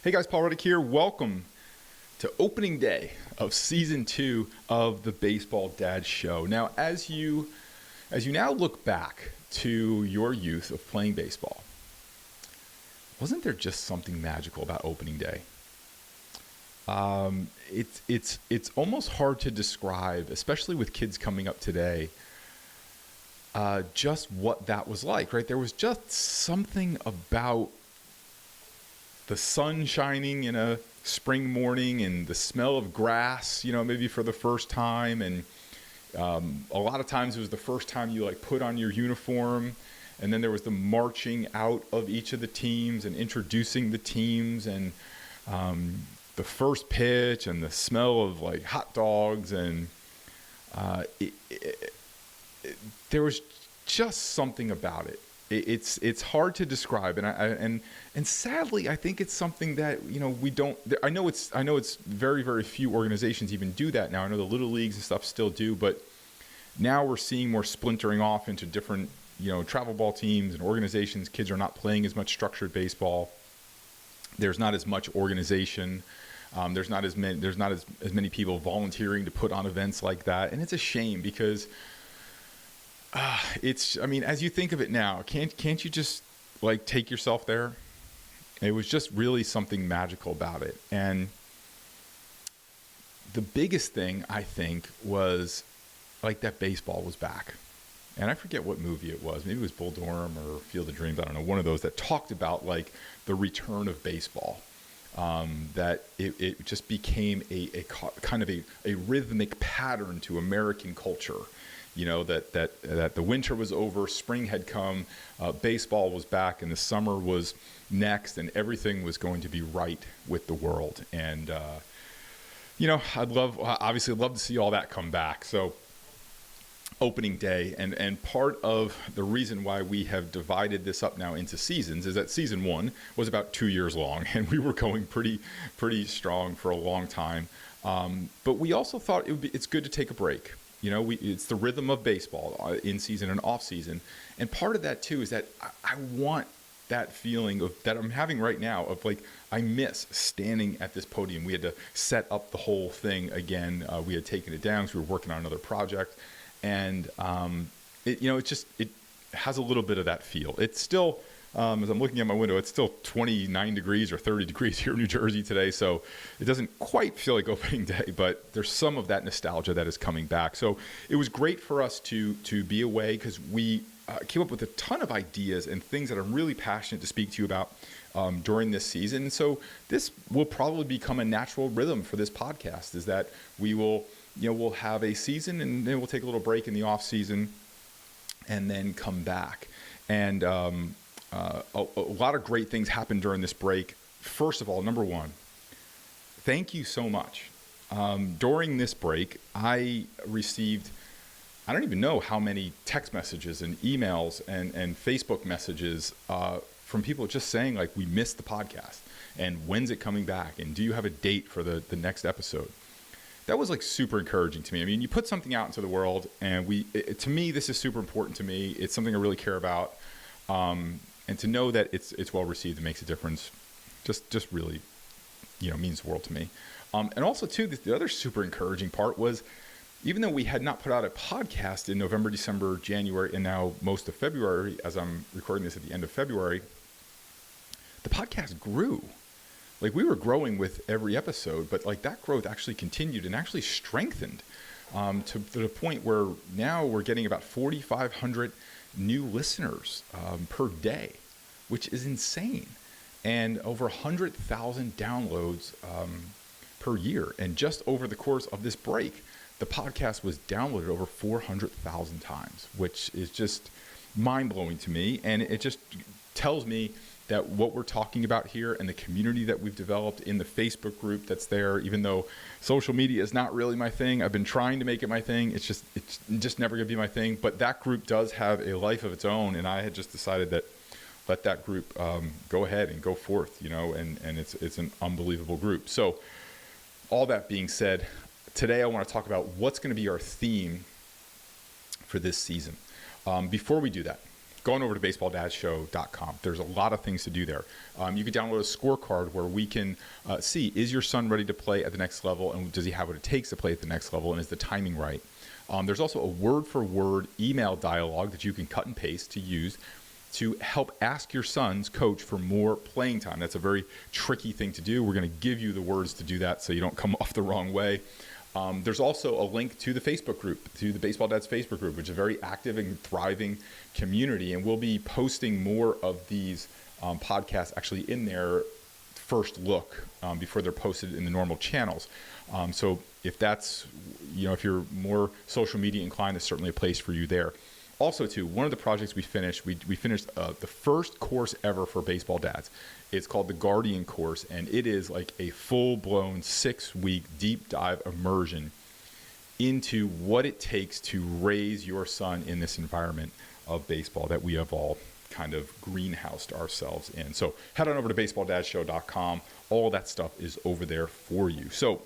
Hey guys, Paul Reddick here. Welcome to opening day of season 2 of the Baseball Dad Show. Now, as you now look back to your youth of playing baseball, wasn't there just something magical about opening day? It's almost hard to describe, especially with kids coming up today, just what that was like, right? There was just something about the sun shining in a spring morning and the smell of grass, maybe for the first time. And a lot of times it was the first time you put on your uniform. And then there was the marching out of each of the teams and introducing the teams and the first pitch and the smell of hot dogs. And there was just something about it. It's hard to describe, and sadly, I think it's something that we don't. I know it's very, very few organizations even do that now. I know the little leagues and stuff still do, but now we're seeing more splintering off into different travel ball teams and organizations. Kids are not playing as much structured baseball. There's not as much organization. There's not as many people volunteering to put on events like that, and it's a shame because. As you think of it now, can't you just take yourself there? It was just really something magical about it. And the biggest thing I think was that baseball was back. And I forget what movie it was. Maybe it was Bull Durham or Field of Dreams. I don't know. One of those that talked about the return of baseball. That it just became a kind of a rhythmic pattern to American culture. That the winter was over, spring had come, baseball was back, and the summer was next, and everything was going to be right with the world. And I'd obviously love to see all that come back. So opening day, and part of the reason why we have divided this up now into seasons is that season 1 was about 2 years long, and we were going pretty strong for a long time. But we also thought it's good to take a break. It's the rhythm of baseball in season and off season. And part of that too is that I want that feeling that I'm having right now of I miss standing at this podium. We had to set up the whole thing again. We had taken it down because we were working on another project. And it has a little bit of that feel. It's still, as I'm looking at my window, it's still 29 degrees or 30 degrees here in New Jersey today. So it doesn't quite feel like opening day, but there's some of that nostalgia that is coming back. So it was great for us to be away because we came up with a ton of ideas and things that I'm really passionate to speak to you about during this season. So this will probably become a natural rhythm for this podcast, is that we will, we'll have a season and then we'll take a little break in the off season and then come back. And a lot of great things happened during this break. First of all, number one, thank you so much. During this break, I received, I don't even know how many text messages and emails and Facebook messages from people just saying we missed the podcast and when's it coming back and do you have a date for the next episode? That was super encouraging to me. I mean, you put something out into the world and to me, this is super important to me. It's something I really care about. And to know that it's well received and makes a difference, just really, means the world to me. And also too, the other super encouraging part was, even though we had not put out a podcast in November, December, January, and now most of February, as I'm recording this at the end of February, the podcast grew. We were growing with every episode, but that growth actually continued and actually strengthened to the point where now we're getting about 4,500 new listeners per day, which is insane, and over 100,000 downloads per year. And just over the course of this break, the podcast was downloaded over 400,000 times, which is just mind-blowing to me. And it just tells me that what we're talking about here and the community that we've developed in the Facebook group that's there, even though social media is not really my thing, I've been trying to make it my thing. It's just never going to be my thing. But that group does have a life of its own, and I had just decided that let that group go ahead and go forth, and it's an unbelievable group. So all that being said, today I want to talk about what's going to be our theme for this season. Before we do that, going over to baseballdadshow.com. There's a lot of things to do there. You can download a scorecard where we can see, is your son ready to play at the next level, and does he have what it takes to play at the next level, and is the timing right? There's also a word-for-word email dialogue that you can cut and paste to use to help ask your son's coach for more playing time. That's a very tricky thing to do. We're going to give you the words to do that so you don't come off the wrong way. There's also a link to the Facebook group, to the Baseball Dads Facebook group, which is a very active and thriving community. And we'll be posting more of these podcasts actually in their first look before they're posted in the normal channels. So if that's, if you're more social media inclined, there's certainly a place for you there. Also, too, one of the projects we finished the first course ever for baseball dads. It's called the Guardian course, and it is like a full-blown 6-week deep dive immersion into what it takes to raise your son in this environment of baseball that we have all kind of greenhoused ourselves in. So head on over to baseballdadshow.com. All that stuff is over there for you. So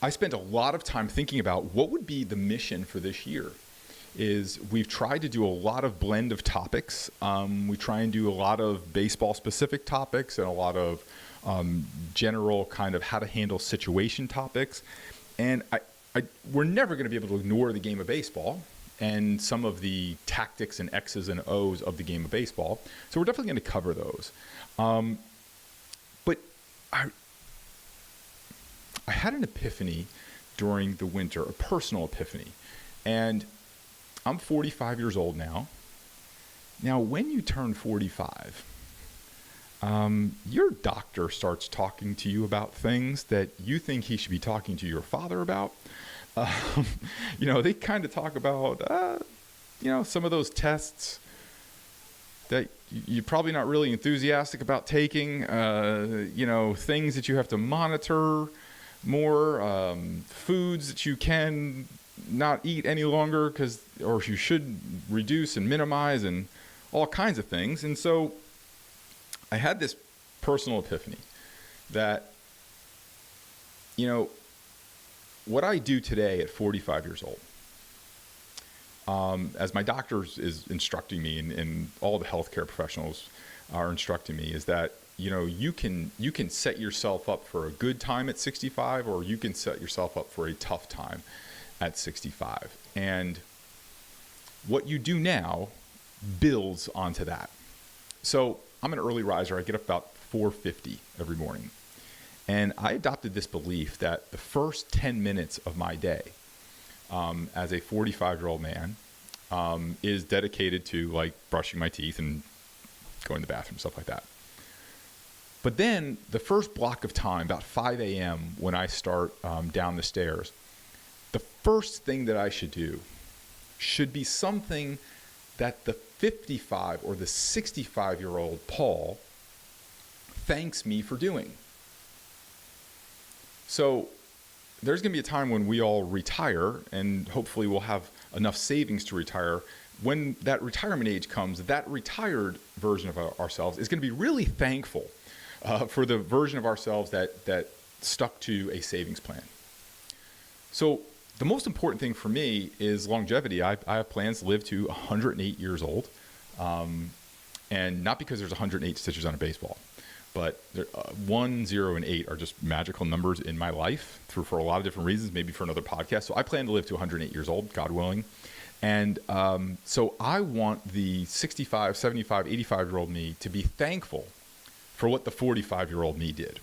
I spent a lot of time thinking about what would be the mission for this year. We've tried to do a lot of blend of topics. We try and do a lot of baseball specific topics and a lot of general kind of how to handle situation topics. And we're never going to be able to ignore the game of baseball and some of the tactics and X's and O's of the game of baseball. So we're definitely going to cover those. But I had an epiphany during the winter, a personal epiphany. And I'm 45 years old now. Now, when you turn 45, your doctor starts talking to you about things that you think he should be talking to your father about. They kind of talk about, some of those tests that you're probably not really enthusiastic about taking, things that you have to monitor more, foods that you can not eat any longer or you should reduce and minimize and all kinds of things. And so I had this personal epiphany that, what I do today at 45 years old, as my doctor is instructing me and all the healthcare professionals are instructing me, is that, you can set yourself up for a good time at 65, or you can set yourself up for a tough time at 65. And what you do now builds onto that. So I'm an early riser. I get up about 4:50 every morning. And I adopted this belief that the first 10 minutes of my day as a 45-year-old man is dedicated to like brushing my teeth and going to the bathroom, stuff like that. But then the first block of time, about 5 a.m. when I start down the stairs, the first thing that I should do should be something that the 55 or the 65-year-old Paul thanks me for doing. So there's going to be a time when we all retire, and hopefully we'll have enough savings to retire. When that retirement age comes, that retired version of ourselves is going to be really thankful for the version of ourselves that stuck to a savings plan. So the most important thing for me is longevity. I have plans to live to 108 years old, and not because there's 108 stitches on a baseball, but 1, 0, and 8 are just magical numbers in my life for a lot of different reasons, maybe for another podcast. So I plan to live to 108 years old, God willing. And so I want the 65, 75, 85-year-old me to be thankful for what the 45-year-old me did.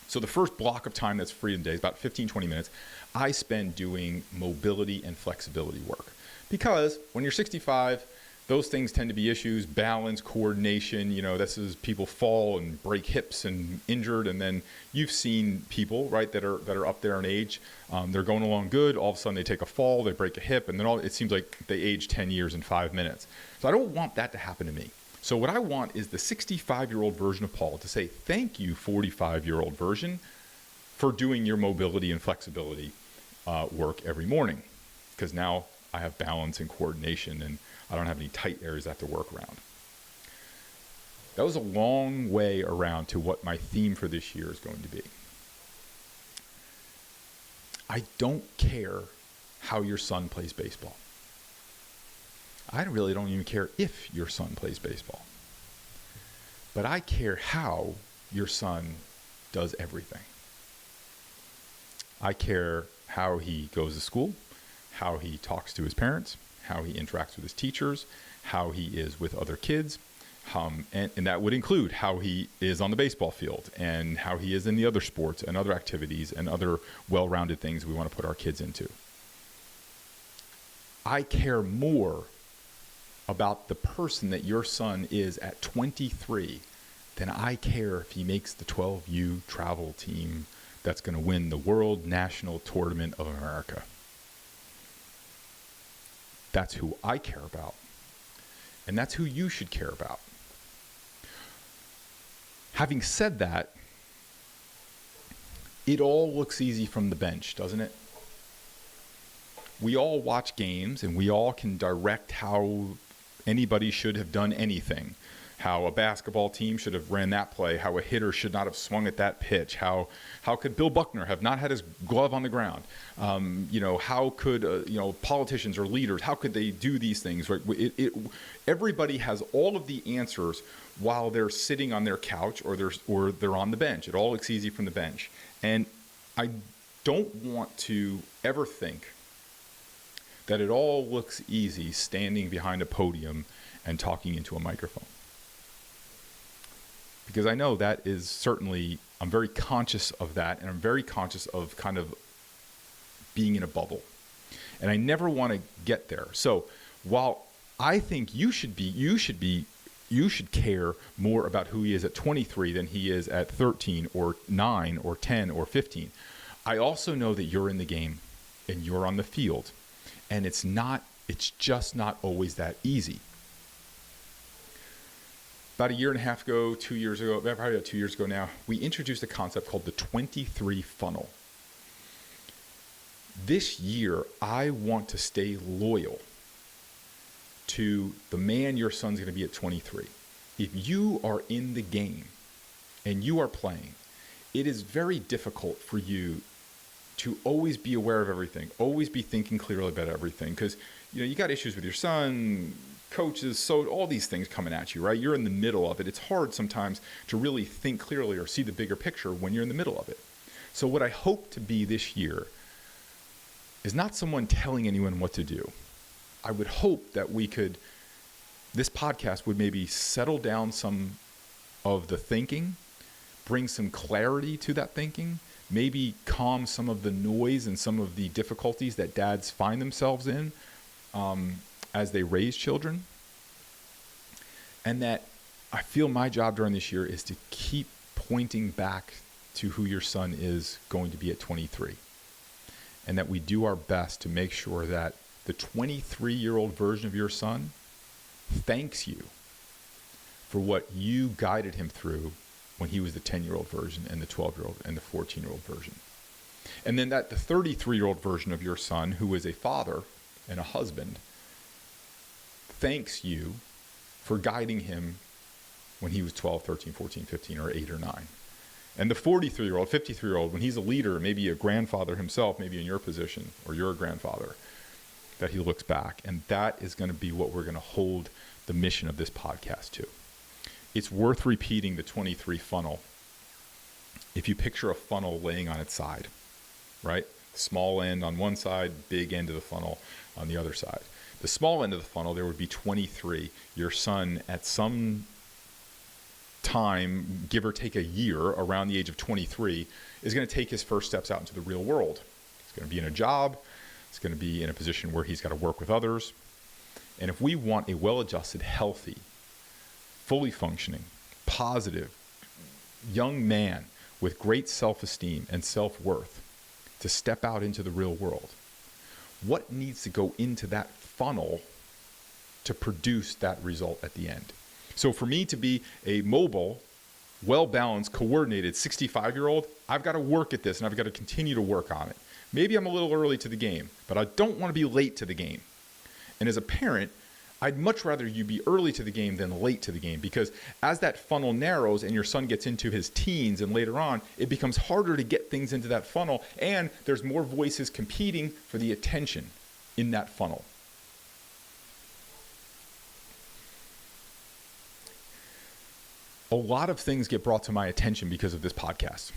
So the first block of time that's free in the day is about 15, 20 minutes. I spend doing mobility and flexibility work. Because when you're 65, those things tend to be issues: balance, coordination. This is people fall and break hips and injured. And then you've seen people, right, that are up there in age. They're going along good. All of a sudden they take a fall, they break a hip, and then it seems like they age 10 years in 5 minutes. So I don't want that to happen to me. So what I want is the 65-year-old version of Paul to say, thank you, 45-year-old version, for doing your mobility and flexibility work every morning. Because now I have balance and coordination, and I don't have any tight areas I have to work around. That was a long way around to what my theme for this year is going to be. I don't care how your son plays baseball. I really don't even care if your son plays baseball. But I care how your son does everything. I care how he goes to school, how he talks to his parents, how he interacts with his teachers, how he is with other kids, and that would include how he is on the baseball field and how he is in the other sports and other activities and other well-rounded things we want to put our kids into. I care more about the person that your son is at 23 than I care if he makes the 12U travel team that's going to win the World National Tournament of America. That's who I care about. And that's who you should care about. Having said that, it all looks easy from the bench, doesn't it? We all watch games and we all can direct how anybody should have done anything. How a basketball team should have ran that play, how a hitter should not have swung at that pitch, how could Bill Buckner have not had his glove on the ground? How could politicians or leaders, how could they do these things? Right? Everybody has all of the answers while they're sitting on their couch or they're on the bench. It all looks easy from the bench, and I don't want to ever think that it all looks easy standing behind a podium and talking into a microphone. Because I know that is certainly, I'm very conscious of that, and I'm very conscious of kind of being in a bubble. And I never want to get there. So while I think you should care more about who he is at 23 than he is at 13 or 9 or 10 or 15, I also know that you're in the game and you're on the field. And it's just not always that easy. About a year and a half ago, 2 years ago, probably about 2 years ago now, we introduced a concept called the 23 funnel. This year, I want to stay loyal to the man your son's going to be at 23. If you are in the game and you are playing, it is very difficult for you to always be aware of everything, always be thinking clearly about everything, because you got issues with your son, coaches, so all these things coming at you, right? You're in the middle of it. It's hard sometimes to really think clearly or see the bigger picture when you're in the middle of it. So what I hope to be this year is not someone telling anyone what to do. I would hope that this podcast would maybe settle down some of the thinking, bring some clarity to that thinking, maybe calm some of the noise and some of the difficulties that dads find themselves in as they raise children. And that I feel my job during this year is to keep pointing back to who your son is going to be at 23. And that we do our best to make sure that the 23-year-old version of your son thanks you for what you guided him through when he was the 10-year-old version and the 12-year-old and the 14-year-old version. And then that the 33-year-old version of your son, who is a father and a husband, thanks you for guiding him when he was 12, 13, 14, 15, or 8 or 9. And the 43-year-old, 53-year-old, when he's a leader, maybe a grandfather himself, maybe in your position, or you're a grandfather, that he looks back. And that is going to be what we're going to hold the mission of this podcast to. It's worth repeating the 23 funnel. If you picture a funnel laying on its side, right? Small end on one side, big end of the funnel on the other side. The small end of the funnel, there would be 23. Your son at some time, give or take a year, around the age of 23, is going to take his first steps out into the real world. He's going to be in a job. He's going to be in a position where he's got to work with others. And if we want a well-adjusted, healthy, fully functioning, positive, young man with great self-esteem and self-worth to step out into the real world, what needs to go into that funnel to produce that result at the end? So for me to be a mobile, well-balanced, coordinated 65-year-old, I've got to work at this and I've got to continue to work on it. Maybe I'm a little early to the game, but I don't want to be late to the game. And as a parent, I'd much rather you be early to the game than late to the game, because as that funnel narrows and your son gets into his teens and later on, it becomes harder to get things into that funnel, and there's more voices competing for the attention in that funnel. a lot of things get brought to my attention because of this podcast.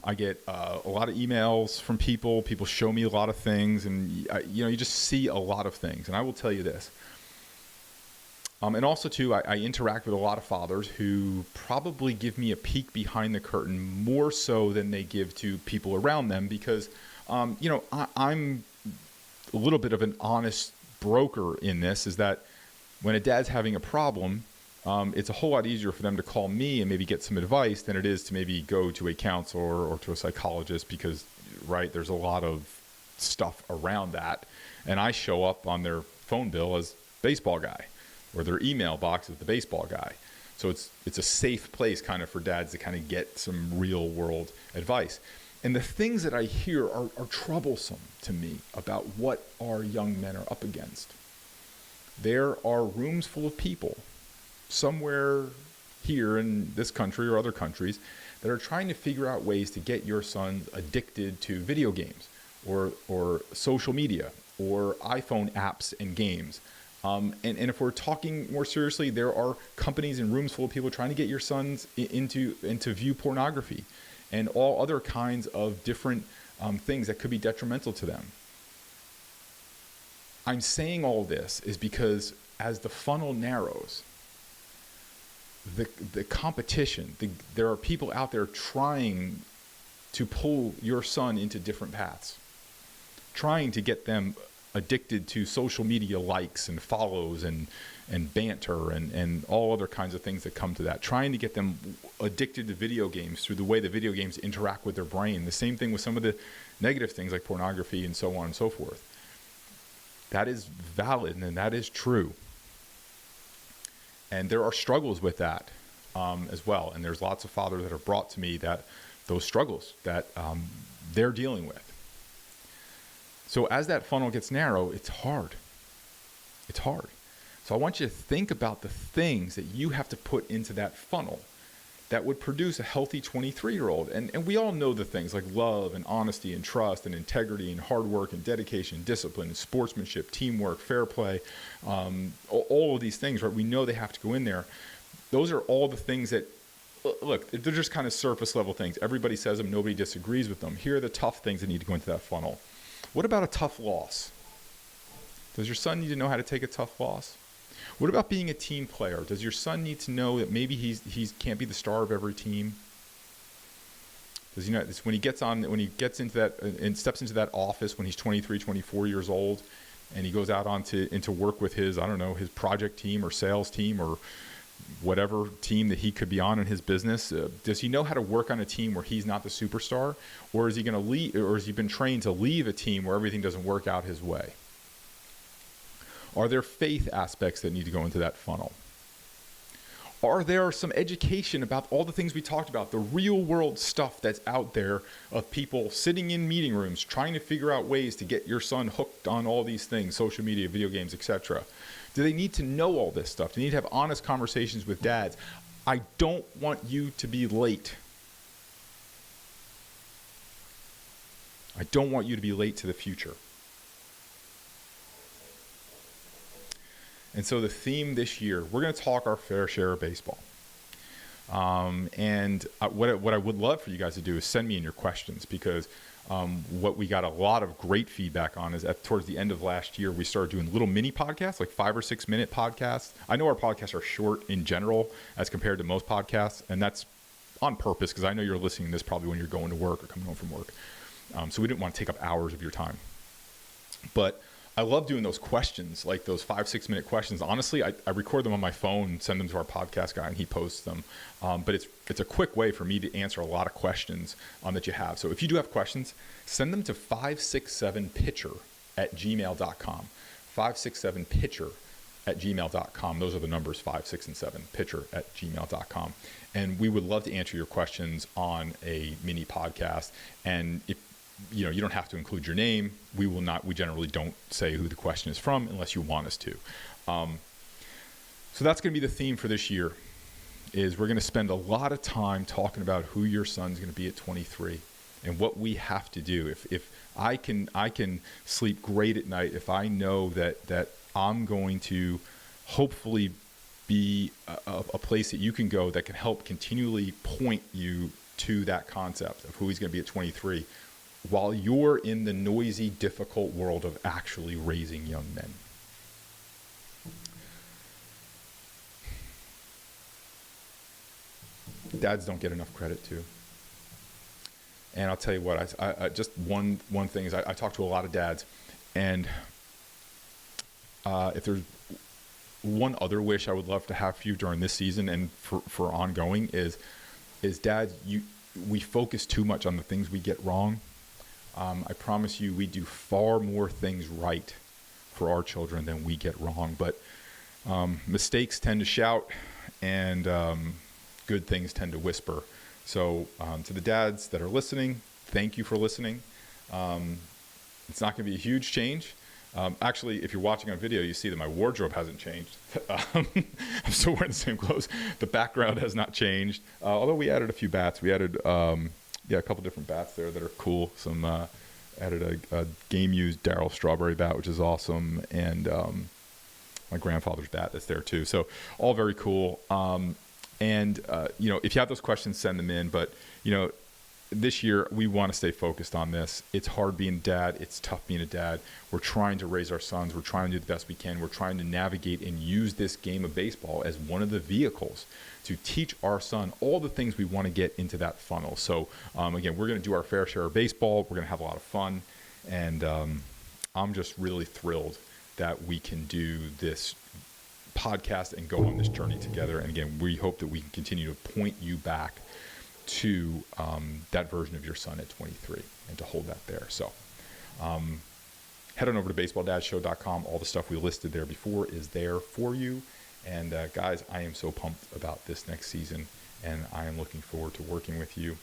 I get a lot of emails from people. People show me a lot of things, and you just see a lot of things. And I will tell you this. And also, too, I interact with a lot of fathers who probably give me a peek behind the curtain more so than they give to people around them because, I'm a little bit of an honest broker in this, is that when a dad's having a problem, it's a whole lot easier for them to call me and maybe get some advice than it is to maybe go to a counselor or to a psychologist because, right, there's a lot of stuff around that. And I show up on their phone bill as baseball guy or their email box as the baseball guy. So it's a safe place kind of for dads to kind of get some real world advice. And the things that I hear are troublesome to me about what our young men are up against. There are rooms full of people somewhere here in this country or other countries that are trying to figure out ways to get your sons addicted to video games or social media or iPhone apps and games. And if we're talking more seriously, there are companies and rooms full of people trying to get your sons into view pornography and all other kinds of different things that could be detrimental to them. I'm saying all this is because as the funnel narrows, the competition, there are people out there trying to pull your son into different paths, trying to get them addicted to social media likes and follows and banter and all other kinds of things that come to that, trying to get them addicted to video games through the way the video games interact with their brain. The same thing with some of the negative things like pornography and so on and so forth. That is valid and that is true. And there are struggles with that as well. And there's lots of fathers that are brought to me that those struggles that they're dealing with. So as that funnel gets narrow, it's hard. It's hard. So I want you to think about the things that you have to put into that funnel that would produce a healthy 23-year-old. And we all know the things like love and honesty and trust and integrity and hard work and dedication, discipline and sportsmanship, teamwork, fair play, all of these things, right? We know they have to go in there. Those are all the things that, look, they're just kind of surface level things. Everybody says them, nobody disagrees with them. Here are the tough things that need to go into that funnel. What about a tough loss? Does your son need to know how to take a tough loss? What about being a team player? Does your son need to know that maybe he can't be the star of every team? Does he know when he gets into that and steps into that office when he's 23, 24 years old, and he goes out into work with his project team or sales team or whatever team that he could be on in his business? Does he know how to work on a team where he's not the superstar, or is he going to leave, or has he been trained to leave a team where everything doesn't work out his way? Are there faith aspects that need to go into that funnel? Are there some education about all the things we talked about, the real world stuff that's out there of people sitting in meeting rooms trying to figure out ways to get your son hooked on all these things, social media, video games, etc.? Do they need to know all this stuff? Do they need to have honest conversations with dads? I don't want you to be late. I don't want you to be late to the future. And so the theme this year, we're going to talk our fair share of baseball. And what I would love for you guys to do is send me in your questions, because what we got a lot of great feedback on is towards the end of last year, we started doing little mini podcasts, like 5 or 6 minute podcasts. I know our podcasts are short in general as compared to most podcasts, and that's on purpose because I know you're listening to this probably when you're going to work or coming home from work. So we didn't want to take up hours of your time. But I love doing those questions, like those 5-6 minute questions. Honestly, I record them on my phone, send them to our podcast guy, and he posts them. But it's a quick way for me to answer a lot of questions that you have. So if you do have questions, send them to 567pitcher@gmail.com. 567pitcher@gmail.com. Those are the numbers, 5, 6, and 7, pitcher@gmail.com. And we would love to answer your questions on a mini podcast. And if you don't have to include your name. We generally don't say who the question is from unless you want us to. So that's going to be the theme for this year, is we're going to spend a lot of time talking about who your son's going to be at 23 and what we have to do. If I can sleep great at night if I know that I'm going to hopefully be a place that you can go that can help continually point you to that concept of who he's going to be at 23 while you're in the noisy, difficult world of actually raising young men. Dads don't get enough credit too. And I'll tell you what, I just one thing is I talk to a lot of dads, and if there's one other wish I would love to have for you during this season and for ongoing is dads, we focus too much on the things we get wrong. I promise you we do far more things right for our children than we get wrong, but mistakes tend to shout, and good things tend to whisper. So to the dads that are listening, thank you for listening. It's not going to be a huge change. Actually, if you're watching on video, you see that my wardrobe hasn't changed. I'm still wearing the same clothes. The background has not changed. Although we added a few bats. We added a couple different bats there that are cool. Some added a game-used Darryl Strawberry bat, which is awesome, and my grandfather's bat that's there too. So all very cool. And if you have those questions, send them in. But, this year we want to stay focused on this. It's hard being a dad. It's tough being a dad. We're trying to raise our sons. We're trying to do the best we can. We're trying to navigate and use this game of baseball as one of the vehicles to teach our son all the things we want to get into that funnel. So, again, we're going to do our fair share of baseball. We're going to have a lot of fun. And I'm just really thrilled that we can do this podcast and go on this journey together. And again, we hope that we can continue to point you back to that version of your son at 23 and to hold that there. So head on over to baseballdadsshow.com. All the stuff we listed there before is there for you. And guys, I am so pumped about this next season, and I am looking forward to working with you.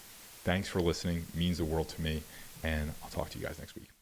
Thanks for listening. It means the world to me, and I'll talk to you guys next week.